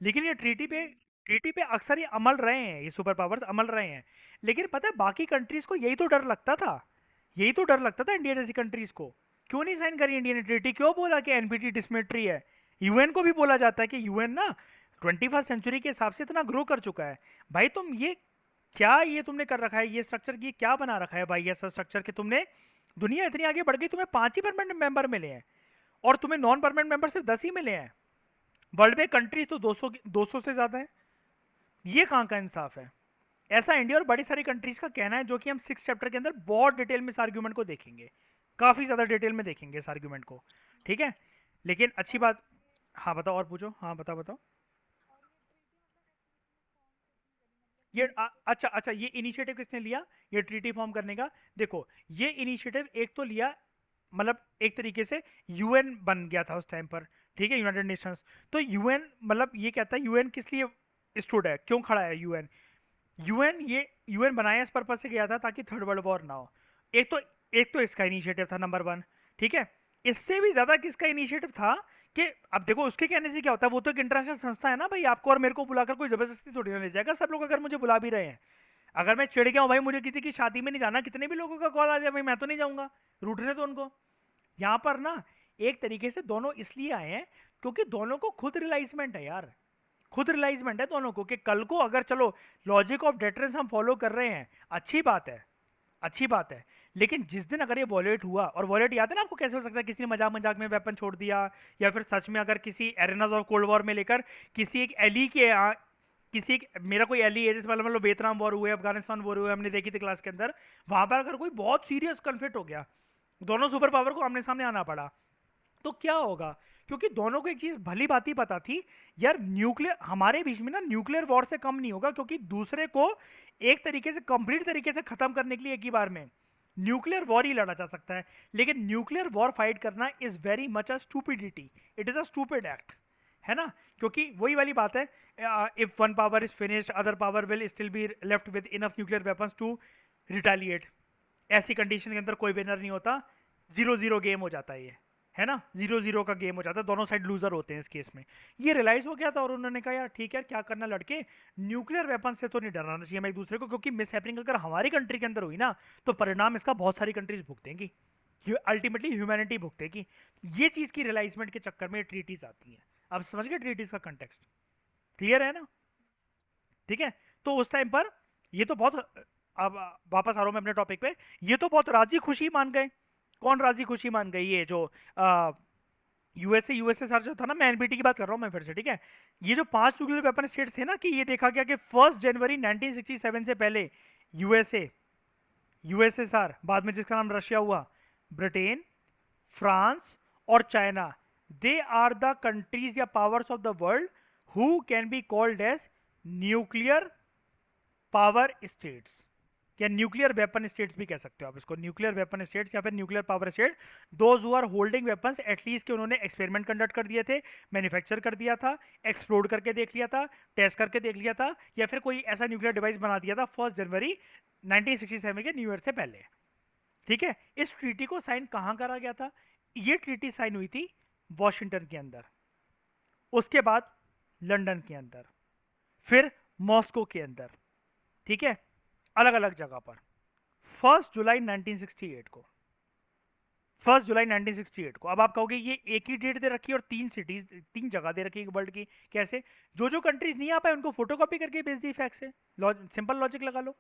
लेकिन ये ट्रीटी पे अक्सर ये अमल रहे हैं, ये सुपर पावर्स अमल रहे हैं। लेकिन पता है बाकी कंट्रीज को यही तो डर लगता था, यही तो डर लगता था इंडिया जैसी कंट्रीज को। क्यों नहीं साइन करी इंडिया ने ट्रीटी? क्यों बोला कि एनपीटी डिसमेट्री है? यूएन को भी बोला जाता है कि यूएन ना 21st सेंचुरी के हिसाब से इतना ग्रो कर चुका है। भाई तुम ये क्या ये तुमने कर रखा है, ये स्ट्रक्चर की क्या बना रखा है भाई, ऐसा स्ट्रक्चर कि तुमने, दुनिया इतनी आगे बढ़ गई, तुम्हें 5 ही परमानेंट मेंबर मिले हैं और तुम्हें नॉन परमानेंट मेंबर सिर्फ 10 ही मिले हैं। वर्ल्ड में कंट्री तो 200 से ज्यादा है। ये कहाँ का इंसाफ है? ऐसा इंडिया और बड़ी सारी कंट्रीज का कहना है, जो कि हम 6 चैप्टर के अंदर बहुत डिटेल में इस आर्ग्यूमेंट को देखेंगे, काफी ज्यादा डिटेल में देखेंगे इस आर्ग्यूमेंट को। ठीक है, लेकिन अच्छी बात। हाँ बताओ और पूछो, हाँ बताओ बताओ। अच्छा अच्छा, ये इनिशिएटिव किसने लिया ये ट्रीटी फॉर्म करने का? देखो, ये इनिशिएटिव एक तो लिया, मतलब एक तरीके से यूएन बन गया था उस टाइम पर, ठीक है, यूनाइटेड नेशंस। तो यूएन मतलब ये कहता है, यूएन किस लिए स्टूड है, क्यों खड़ा है यूएन? यूएन बनाया इस पर्पज से गया था ताकि थर्ड वर्ल्ड वॉर ना हो। एक तो इसका इनिशिएटिव था नंबर वन। ठीक है, इससे भी ज्यादा किसका इनिशिएटिव था कि अब देखो उसके कहने से क्या होता है, वो तो एक इंटरनेशनल संस्था है ना भाई, आपको और मेरे को बुलाकर कोई जबरदस्ती थोड़ी ना ले जाएगा। सब लोग अगर मुझे बुला भी रहे हैं, अगर मैं चिढ़ गया हूँ भाई, मुझे किसी की शादी में नहीं जाना, कितने भी लोगों का कॉल आ जाए भाई, मैं तो नहीं जाऊंगा, रूठने तो उनको। यहाँ पर ना एक तरीके से दोनों इसलिए आए हैं क्योंकि दोनों को खुद रियलाइजमेंट है यार, खुद रियलाइजमेंट है दोनों को कि कल को अगर चलो लॉजिक ऑफ डेटरेंस हम फॉलो कर रहे हैं, अच्छी बात है, अच्छी बात है। लेकिन जिस दिन अगर ये वॉलेट हुआ, और वॉलेट याद है ना आपको कैसे हो सकता है, किसी ने मजाक मजाक में वेपन छोड़ दिया, या फिर सच में अगर किसी एरेनाज ऑफ कोल्ड वॉर में लेकर किसी एक एली के किसी एक, मेरा कोई एली है, जैसे मतलब वियतनाम वॉर हुए, अफगानिस्तान वॉर हुए, हमने देखी थी क्लास के अंदर, वहां पर अगर कोई बहुत सीरियस कन्फ्लिक्ट हो गया, दोनों सुपर पावर को आमने सामने आना पड़ा, तो क्या होगा? क्योंकि दोनों को एक चीज भली बात ही पता थी, यार न्यूक्लियर हमारे बीच में ना न्यूक्लियर वॉर से कम नहीं होगा, क्योंकि दूसरे को एक तरीके से कंप्लीट तरीके से खत्म करने के लिए एक ही बार में न्यूक्लियर वॉर ही लड़ा जा सकता है। लेकिन न्यूक्लियर वॉर फाइट करना is very much a stupidity, it is a stupid act, है ना? क्योंकि वही वाली बात है, if one power is finished other power will still be left with enough nuclear weapons to retaliate. ऐसी कंडीशन के अंदर कोई विनर नहीं होता, 0-0 गेम हो जाता है ये, है ना? 0-0 का गेम हो जाता है, दोनों साइड लूजर होते हैं इस केस में। ये रियलाइज हो गया था और उन्होंने कहा यार ठीक है, क्या करना लड़के, न्यूक्लियर वेपन से तो नहीं डराना चाहिए हमें एक दूसरे को, क्योंकि मिस हैपनिंग अगर हमारी कंट्री के अंदर हुई ना, तो परिणाम इसका बहुत सारी कंट्रीज भुगतेंगी, अल्टीमेटली ह्यूमैनिटी भुगतेगी। ये चीज की रियलाइजमेंट के चक्कर में ट्रीटीज आती है। अब समझ गए ट्रीटीज का कंटेक्स्ट? क्लियर है ना? ठीक है, तो उस टाइम पर ये तो बहुत, अब वापस आ रहा हूं मैं अपने टॉपिक पे, ये तो बहुत राजी खुशी मान गए। कौन राजी खुशी मान गई? ये जो यूएसए जो था ना, मैं एनपीटी की बात कर रहा हूँ मैं फिर से, ठीक है। ये जो 5 न्यूक्लियर वेपन स्टेट्स थे ना, कि ये देखा गया कि 1 जनवरी 1967 से पहले यूएसए, यूएसएसआर, बाद में जिसका नाम रशिया हुआ, ब्रिटेन, फ्रांस और China, they are the countries या powers of the world who can be called as nuclear power states, या न्यूक्लियर वेपन स्टेट्स भी कह सकते हो आप इसको, न्यूक्लियर वेपन स्टेट्स या फिर nuclear power state. Those who are holding weapons at least कि उन्होंने एक्सपेरिमेंट कंडक्ट कर दिए थे, मैन्युफैक्चर कर दिया था, एक्सप्लोड करके देख लिया था, टेस्ट करके देख लिया था, या फिर कोई ऐसा न्यूक्लियर डिवाइस बना दिया था 1 जनवरी 1967 के न्यू ईयर से पहले। ठीक है, इस ट्रीटी को साइन कहां करा गया था? ये ट्रीटी साइन हुई थी वॉशिंगटन के अंदर, उसके बाद लंदन के अंदर, फिर मॉस्को के अंदर, ठीक है, अलग अलग जगह पर, 1 जुलाई 1968 को। 1 जुलाई 1968 को। अब आप कहोगे ये एक ही डेट दे रखी है और 3 सिटीज 3 जगह दे रखी है वर्ल्ड की, कैसे? जो जो कंट्रीज नहीं आ पाए उनको फोटोकॉपी करके भेज दी फैक्स से, सिंपल लॉजिक लगा लो।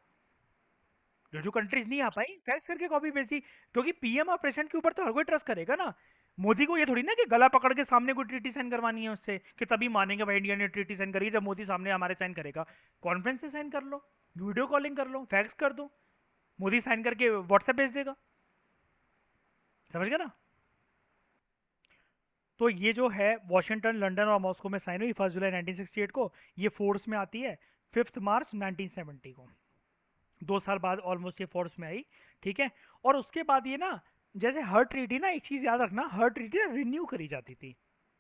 जो जो कंट्रीज नहीं आ पाई फैक्स करके कॉपी भेज दी, क्योंकि पीएम और प्रेसिडेंट के ऊपर तो हर कोई ट्रस्ट करेगा ना। मोदी को ये थोड़ी ना कि गला पकड़ के सामने कोई ट्रीटी साइन करवानी है उससे कि तभी मानेंगे भाई इंडिया ने ट्रीटी साइन करी, जब मोदी सामने हमारे साइन करेगा। कॉन्फ्रेंस से साइन कर लो, वीडियो कॉलिंग कर लो, फैक्स कर दो, मोदी साइन करके व्हाट्सएप भेज देगा। समझ गए ना? तो ये जो है वॉशिंगटन, लंदन और मॉस्को में साइन हुई 1 जुलाई 1968 को, ये फोर्स में आती है 5 मार्च 1970 को। 2 साल बाद ऑलमोस्ट ये फोर्स में आई। ठीक है, और उसके बाद ये ना, जैसे हर ट्रीटी ना, एक चीज याद रखना, हर ट्रीटी ना रिन्यू करी जाती थी।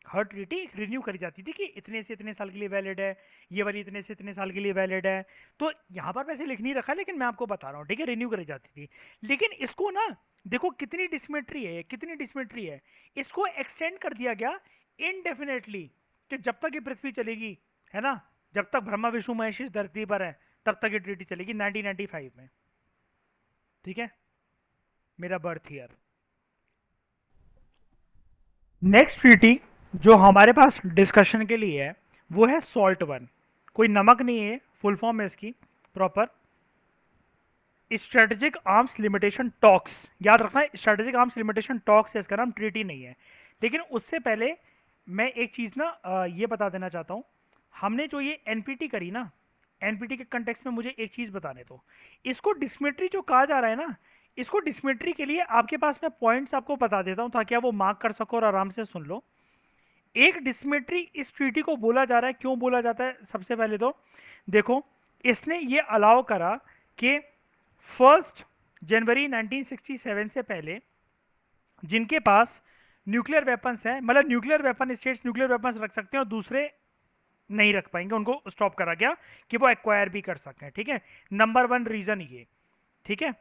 हर ट्रीटी रिन्यू करी जाती थी कि इतने से इतने साल के लिए वैलिड है, ये वाली इतने से इतने साल के लिए वैलिड है। तो यहाँ पर वैसे लिख नहीं रखा, लेकिन मैं आपको बता रहा हूँ, ठीक है, रिन्यू करी जाती थी। लेकिन इसको ना देखो कितनी डिसमेट्री है, कितनी डिसमेट्री है। इसको एक्सटेंड कर दिया गया इनडेफिनेटली, कि जब तक ये पृथ्वी चलेगी, है ना, जब तक ब्रह्मा विष्णु महेश इस धरती पर है तब तक ये ट्रीटी चलेगी 1995 में। ठीक है, मेरा बर्थ ईयर। नेक्स्ट ट्रीटी जो हमारे पास डिस्कशन के लिए है वो है सॉल्ट वन। कोई नमक नहीं है, फुल फॉर्म है इसकी proper, strategic arms limitation talks. याद रखना, स्ट्रेटेजिक आर्म्स लिमिटेशन टॉक्स है इसका नाम, ट्रीटी नहीं है। लेकिन उससे पहले मैं एक चीज़ ना ये बता देना चाहता हूँ। हमने जो ये एनपीटी करी ना, एनपीटी के कंटेक्स्ट में मुझे एक चीज़ बताने दो। इसको डिस्मेट्री जो कहा जा रहा है ना, इसको डिस्मेट्री के लिए आपके पास मैं पॉइंट्स आपको बता देता हूँ ताकि आप वो मार्क कर सको और आराम से सुन लो। एक डिस्मेट्री इस ट्रीटी को बोला जा रहा है, क्यों बोला जाता है? सबसे पहले तो देखो, इसने ये अलाउ करा कि 1 जनवरी 1967 से पहले जिनके पास न्यूक्लियर वेपन्स हैं, मतलब nuclear weapon states nuclear weapons रख सकते हैं और दूसरे नहीं रख पाएंगे, उनको स्टॉप करा गया कि वो एक्वायर भी कर सकें। ठीक है, नंबर 1 रीजन ये। ठीक है,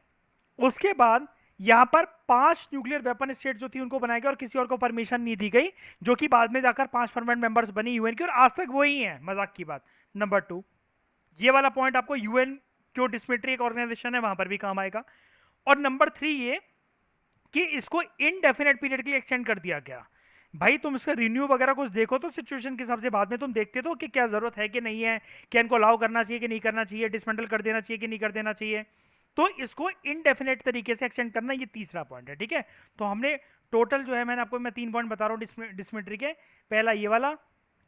उसके बाद यहां पर 5 न्यूक्लियर वेपन स्टेट जो थी उनको बनाया गया और किसी और को परमिशन नहीं दी गई, जो कि बाद में जाकर 5 परमानेंट मेंबर्स बनी यूएन की, और आज तक वही है, मजाक की बात। नंबर 2, ये वाला पॉइंट आपको यूएन क्यों डिस्मिलिटरी एक ऑर्गेनाइजेशन है वहां पर भी काम आएगा। और नंबर 3 ये कि इसको इनडेफिनेट पीरियड के लिए एक्सटेंड कर दिया गया। भाई तुम इसका रिन्यू वगैरह कुछ देखो तो सिचुएशन के हिसाब से बाद में तुम देखते तो कि क्या जरूरत है कि नहीं है, क्या इनको अलाउ करना चाहिए कि नहीं करना चाहिए, डिसमेंटल कर देना चाहिए कि नहीं कर देना चाहिए। तो इसको इनडेफिनेट तरीके से एक्सटेंड करना, ये तीसरा पॉइंट है। ठीक है, तो हमने टोटल जो है, मैंने आपको मैं 3 पॉइंट बता रहा हूँ डिसमिलिटरी के। पहला ये वाला,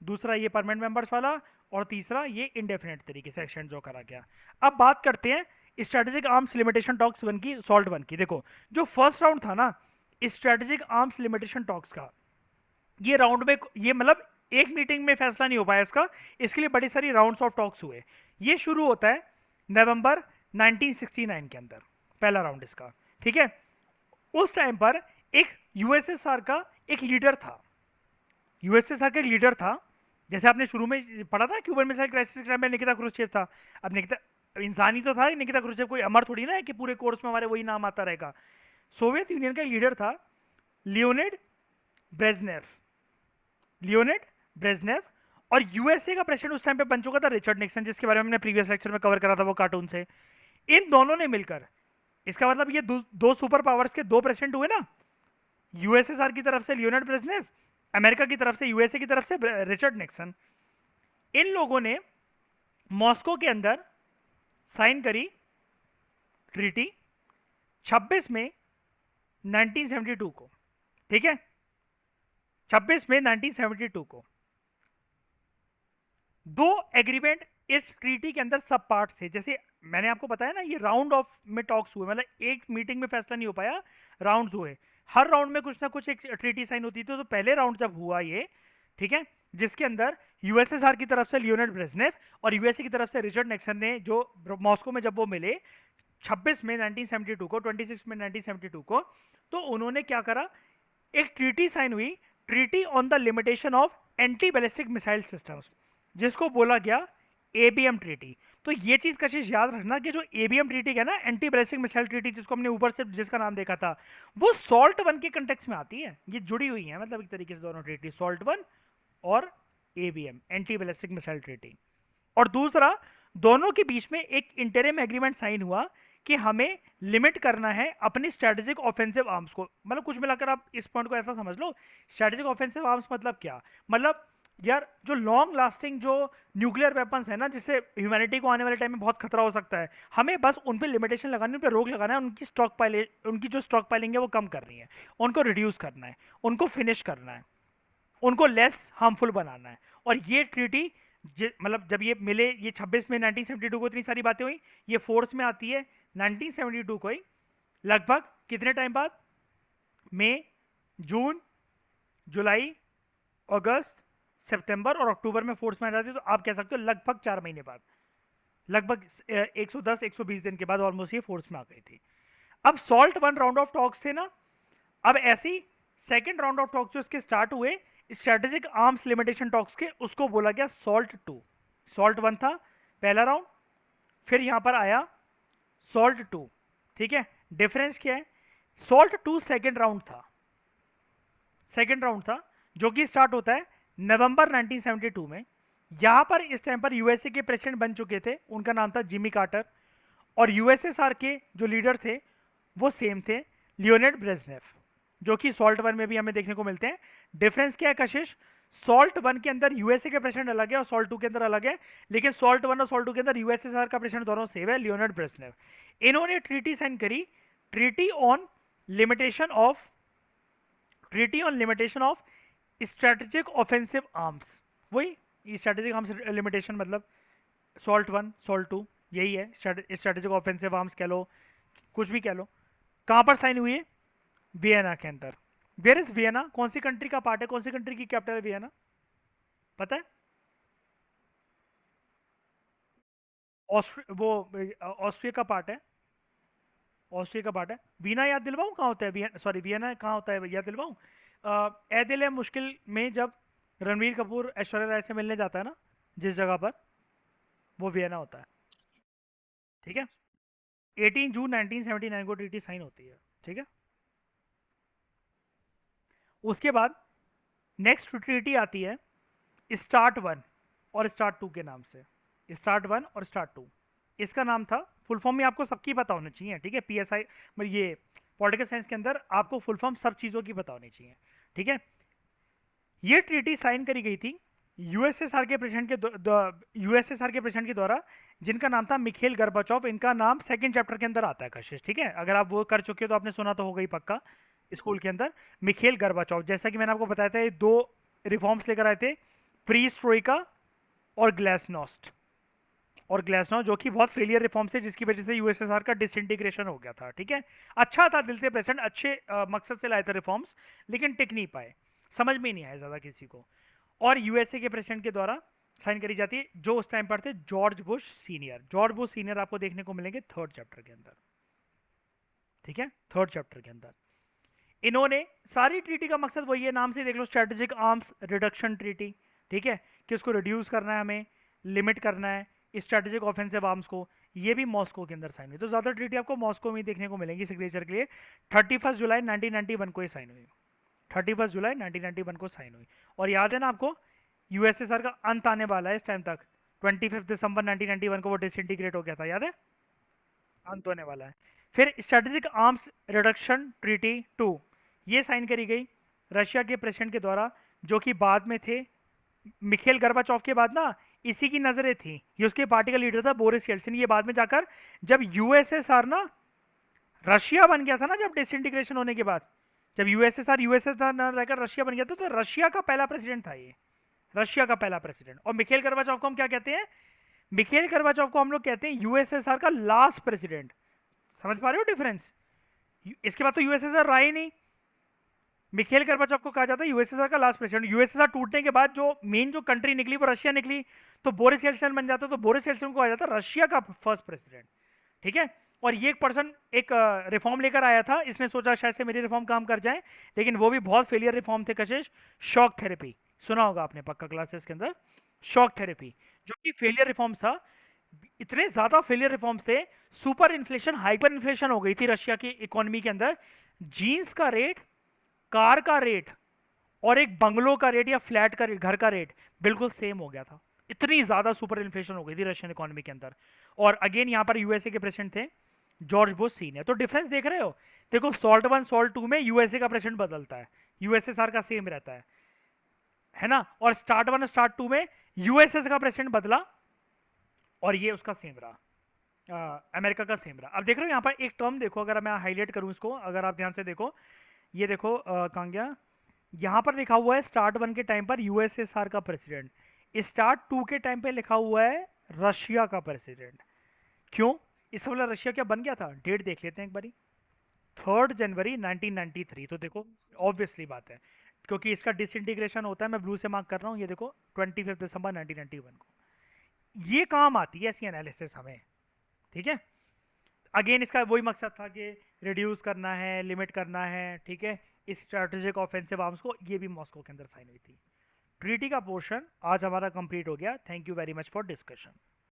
दूसरा ये परमानेंट मेंबर्स वाला, और तीसरा ये इनडेफिनेट तरीके से एक्सटेंड जो करा गया। अब बात करते हैं strategic arms limitation talks one की, सॉल्ट वन की। देखो, जो फर्स्ट राउंड था ना स्ट्रेटेजिक आर्म्स लिमिटेशन टॉक्स का, ये राउंड में ये मतलब एक मीटिंग में फैसला नहीं हो पाया इसका, इसके लिए बड़ी सारी राउंड्स ऑफ टॉक्स हुए। ये शुरू होता है नवंबर 1969 के अंदर, पहला राउंड इसका। ठीक है, उस टाइम पर एक यूएसएसआर का एक लीडर था, यूएसएसआर का एक लीडर था, जैसे आपने शुरू में पढ़ा था क्यूबन मिसाइल क्राइसिस के टाइम में निकिता क्रुश्चेव था। अब निकिता इंसान ही तो था, निकिता क्रुश्चेव कोई अमर थोड़ी ना है कि पूरे कोर्स में हमारे वही नाम आता रहेगा। सोवियत यूनियन का लीडर था लियोनिड ब्रेजनेव, लियोनिड ब्रेजनेव। और यूएसए का प्रेसिडेंट उस टाइम पे बन चुका था रिचर्ड निक्सन, जिसके बारे में हमने प्रीवियस लेक्चर में कवर करा था वो कार्टून से। इन दोनों ने मिलकर, इसका मतलब ये दो सुपर पावर्स के 2 प्रेसिडेंट हुए ना, यूएसएसआर की तरफ से लियोनिड ब्रेजनेव, अमेरिका की तरफ से, यूएसए की तरफ से रिचर्ड निक्सन। इन लोगों ने मॉस्को के अंदर साइन करी ट्रीटी 26 मई 1972 को। ठीक है, 26 मई 1972 को। 2 एग्रीमेंट इस ट्रीटी के अंदर सब पार्ट थे। जैसे मैंने आपको बताया ना, ये राउंड ऑफ में टॉक्स हुए, मतलब एक मीटिंग में फैसला नहीं हो पाया, राउंड्स हुए। हर राउंड में कुछ ना कुछ एक ट्रीटी साइन होती थी। तो पहले राउंड जब हुआ ये, ठीक है, जिसके अंदर यूएसएसआर की तरफ से लियोनिड ब्रेजनेव और यूएसए की तरफ से रिचर्ड निक्सन ने, जो मॉस्को में जब वो मिले 26 मई 1972 को, 26 मई 1972 को, तो उन्होंने क्या करा, एक ट्रीटी साइन हुई, treaty on the limitation of anti ballistic missile systems, जिसको बोला गया एबीएम ट्रीटी। तो ये चीज कशिश याद रखना कि जो एबीएम ट्रीटी है ना, एंटी बैलिस्टिक मिसाइल ट्रीटी, जिसको हमने ऊपर से जिसका नाम देखा था, वो सॉल्ट वन के कंटेक्स में आती है। ये जुड़ी हुई है, मतलब एक तरीके से दोनों ट्रीटी, सॉल्ट वन और ABM, anti ballistic missile treaty. और दूसरा, दोनों के बीच में एक इंटरिम एग्रीमेंट साइन हुआ कि हमें लिमिट करना है अपनी स्ट्रेटेजिक ऑफेंसिव आर्म्स को। मतलब कुछ मिलाकर आप इस पॉइंट को ऐसा समझ लो, स्ट्रेटेजिक ऑफेंसिव आर्म्स मतलब क्या, मतलब यार जो लॉन्ग लास्टिंग जो न्यूक्लियर वेपन्स है ना, जिससे ह्यूमैनिटी को आने वाले टाइम में बहुत खतरा हो सकता है, हमें बस उन पे लिमिटेशन लगानी, उन पे रोक लगाना है, उनकी जो स्टॉक पाइलिंग है वो कम करनी है, उनको रिड्यूस करना है, उनको फिनिश करना है, उनको लेस हार्मफुल बनाना है। और ये ट्रीटी मतलब जब ये मिले, ये 26 में 1972 को इतनी सारी बातें हुई, ये फोर्स में आती है 1972 को ही, लगभग कितने टाइम बाद, मई, जून, जुलाई, अगस्त, सितंबर और अक्टूबर में फोर्स में आ जाती है। तो आप कह सकते हो लगभग 4 महीने बाद, लगभग 110 120 दिन के बाद ऑलमोस्ट ये फोर्स में आ गई थी। अब सॉल्ट 1 राउंड ऑफ टॉक्स थे ना, अब ऐसी सेकेंड राउंड ऑफ टॉक्स जो इसके स्टार्ट हुए स्ट्रेटेजिक आर्म्स लिमिटेशन टॉक्स के, उसको बोला गया सॉल्ट 2। सॉल्ट 1 था पहला राउंड, फिर यहां पर आया सॉल्ट 2। ठीक है, डिफरेंस क्या है, सॉल्ट 2 सेकेंड राउंड था, सेकेंड राउंड था जो कि स्टार्ट होता है नवंबर 1972 में। यहां पर इस टाइम पर यूएसए के प्रेसिडेंट बन चुके थे, उनका नाम था जिमी कार्टर, और यूएसएसआर के जो लीडर थे वो सेम थे, लियोनिड ब्रेजनेफ, जो कि सॉल्ट 1 में भी हमें देखने को मिलते हैं। डिफरेंस क्या है कशिश, सॉल्ट 1 के अंदर यूएसए के प्रेसिडेंट अलग है और सॉल्ट 2 के अंदर अलग है, लेकिन सॉल्ट 1 और सॉल्ट 2 के अंदर यूएसएसआर का प्रेसिडेंट दोनों सेम है, लियोनिड ब्रेजनेफ। इन्होंने ट्रीटी साइन करी, treaty on limitation of treaty on limitation of strategic offensive arms. वही स्ट्रेटेजिक आर्म्स लिमिटेशन, मतलब सॉल्ट 1 सॉल्ट 2 यही है, स्ट्रेटेजिक ऑफेंसिव आर्म्स कह लो, कुछ भी कह लो। कहां पर साइन हुई है, वियना के अंदर। वेयर इज वियना, कौन सी कंट्री का पार्ट है, कौन सी कंट्री की कैपिटल है वियना, पता है? वो ऑस्ट्रिया का पार्ट है, ऑस्ट्रिया का पार्ट है। वीना याद दिलवाऊं कहाँ होता है, सॉरी वियना कहाँ होता है याद दिलवाऊं? ए दिल है मुश्किल में जब रणवीर कपूर ऐश्वर्या राय से मिलने जाता है ना, जिस जगह पर, वो वियना होता है। ठीक है, 18 जून 1979 को ट्रीटी साइन होती है। ठीक है, उसके बाद नेक्स्ट ट्रीटी आती है स्टार्ट 1 और स्टार्ट 2 के नाम से। स्टार्ट 1 और स्टार्ट 2, इसका नाम था, फुल फॉर्म में आपको सबकी पता होनी चाहिए। ठीक है, पीएसआई ये पॉलिटिकल साइंस के अंदर आपको फुल फॉर्म सब चीज़ों की पता होनी चाहिए। ठीक है, ये ट्रीटी साइन करी गई थी यूएसएसआर के प्रेसिडेंट के यूएसएसआर के प्रेसिडेंट के द्वारा, जिनका नाम था मिखेल गर्बाचोव। इनका नाम सेकंड चैप्टर के अंदर आता है कशिश। ठीक है, अगर आप वो कर चुके हो तो आपने सुना तो होगा ही पक्का स्कूल के अंदर। मिखेल गर्बाचोव, जैसा कि मैंने आपको बताया था, ये 2 रिफॉर्म्स लेकर आए थे, प्रीस्ट्रोइका और ग्लासनोस्ट, और ग्लासनोस्ट जो कि बहुत फेलियर रिफॉर्म्स थे, जिसकी वजह से यूएसएसआर का डिसइंटीग्रेशन हो गया था। ठीक है, अच्छा था दिल से प्रेसिडेंट, अच्छे मकसद से लाए थे रिफॉर्म्स, लेकिन टिक नहीं पाए, समझ में नहीं आया ज़्यादा किसी को। और यूएसए के प्रेसिडेंट के द्वारा साइन करी जाती है, जो उस टाइम पर थे George Bush senior. George Bush senior आपको देखने को मिलेंगे थर्ड चैप्टर के अंदर। ठीक है, थर्ड चैप्टर के अंदर इन्होंने सारी ट्रीटी का मकसद वही है, नाम से देख लो, स्ट्रेटेजिक आर्म्स रिडक्शन ट्रीटी। ठीक है, कि उसको रिड्यूस करना है, हमें लिमिट करना है स्ट्रेटेजिक ऑफेंसिव आर्म्स को। ये भी मॉस्को के अंदर साइन हुई, तो ज़्यादा ट्रीटी आपको मॉस्को में ही देखने को मिलेंगी सिग्नेचर के लिए। 31 जुलाई 1991 को ये साइन हुई, 31 जुलाई 1991 को साइन हुई। और याद है ना आपको, यूएसएसआर का अंत आने वाला है इस टाइम तक, 25 दिसंबर 1991 को वो डिसइंटीग्रेट हो गया था, याद है, अंत होने वाला है। फिर स्ट्रेटेजिक आर्म्स रिडक्शन ट्रीटी 2, ये साइन करी गई रशिया के प्रेसिडेंट के द्वारा, जो कि बाद में थे मिखेल गर्बाचोव के बाद ना, इसी की नजरें थी, ये उसके पार्टी का लीडर था बोरिस येल्सिन। ये बाद में जाकर जब यूएसएसआर ना रशिया बन गया था ना, जब डिसइंटीग्रेशन होने के बाद, जब यूएसएसआर ना रहकर रशिया बन गया था, तो रशिया का पहला प्रेसिडेंट था ये, रशिया का पहला प्रेसिडेंट। और मिखेल गर्बाचोव को हम क्या कहते हैं, मिखेल गर्बाचोव को हम लोग कहते हैं यूएसएसआर का लास्ट प्रेसिडेंट। समझ पा रहे हो डिफरेंस? इसके बाद तो यूएसएसआर रहा ही नहीं, मिखेल गर्बाचोव को कहा जाता है यूएसएसआर का लास्ट प्रेसिडेंट। यूएसएसआर टूटने के बाद जो मेन जो कंट्री निकली वो रशिया निकली, तो बोरिस येल्सिन बन जाता, तो बोरिस येल्सिन को कहा जाता है रशिया का फर्स्ट प्रेसिडेंट। ठीक है, और ये एक पर्सन एक रिफॉर्म लेकर आया था, इसने सोचा शायद से मेरी रिफॉर्म काम कर जाए, लेकिन वो भी बहुत फेलियर रिफॉर्म थे कशिश। शॉक थेरेपी सुना होगा आपने पक्का क्लासेस के अंदर, शॉक थेरेपी जो कि फेलियर रिफॉर्म था। इतने ज्यादा फेलियर रिफॉर्म से सुपर इन्फ्लेशन, हाइपर इन्फ्लेशन हो गई थी रशिया की इकोनॉमी के अंदर। जीन्स का रेट, कार का रेट और एक बंगलो का रेट या फ्लैट का रेट, घर का रेट बिल्कुल सेम हो गया था। इतनी ज्यादा सुपर इन्फ्लेशन हो गई थी रशियन इकोनॉमी के अंदर। और अगेन यहाँ पर यूएसए के प्रेसिडेंट थे जॉर्ज बुश सीनियर। तो डिफरेंस देख रहे हो? देखो सॉल्ट 1 सॉल्ट 2 में यूएसए का प्रेसिडेंट बदलता है, यूएसएसआर का सेम रहता है ना। और स्टार्ट 1 और स्टार्ट 2 में यूएसएस का प्रेसिडेंट बदला और ये उसका सेम रहा, अमेरिका का सेम रहा। अब देख रहे हो यहाँ पर एक टर्म देखो, अगर मैं हाईलाइट करूँ इसको, अगर आप ध्यान से देखो, ये देखो कहाँ गया, यहाँ पर लिखा हुआ है स्टार्ट 1 के टाइम पर यूएसएसआर का प्रेसिडेंट, स्टार्ट 2 के टाइम पे लिखा हुआ है रशिया का प्रेसिडेंट। क्यों? इस वाला रशिया क्या बन गया था, डेट देख लेते हैं एक बारी, 3 जनवरी 1993। तो देखो ऑब्वियसली बात है, क्योंकि इसका डिसइंटीग्रेशन होता है, मैं ब्लू से मार्क कर रहा हूँ, ये देखो 25 दिसंबर 1991 को। ये काम आती है ऐसी एनालिसिस हमें, ठीक है। अगेन इसका वही मकसद था कि रिड्यूस करना है, लिमिट करना है, ठीक है, इस स्ट्रेटेजिक ऑफेंसिव आर्म्स को। ये भी मॉस्को के अंदर साइन हुई थी। ट्रीटी का पोर्शन आज हमारा कंप्लीट हो गया। Thank you very much for discussion.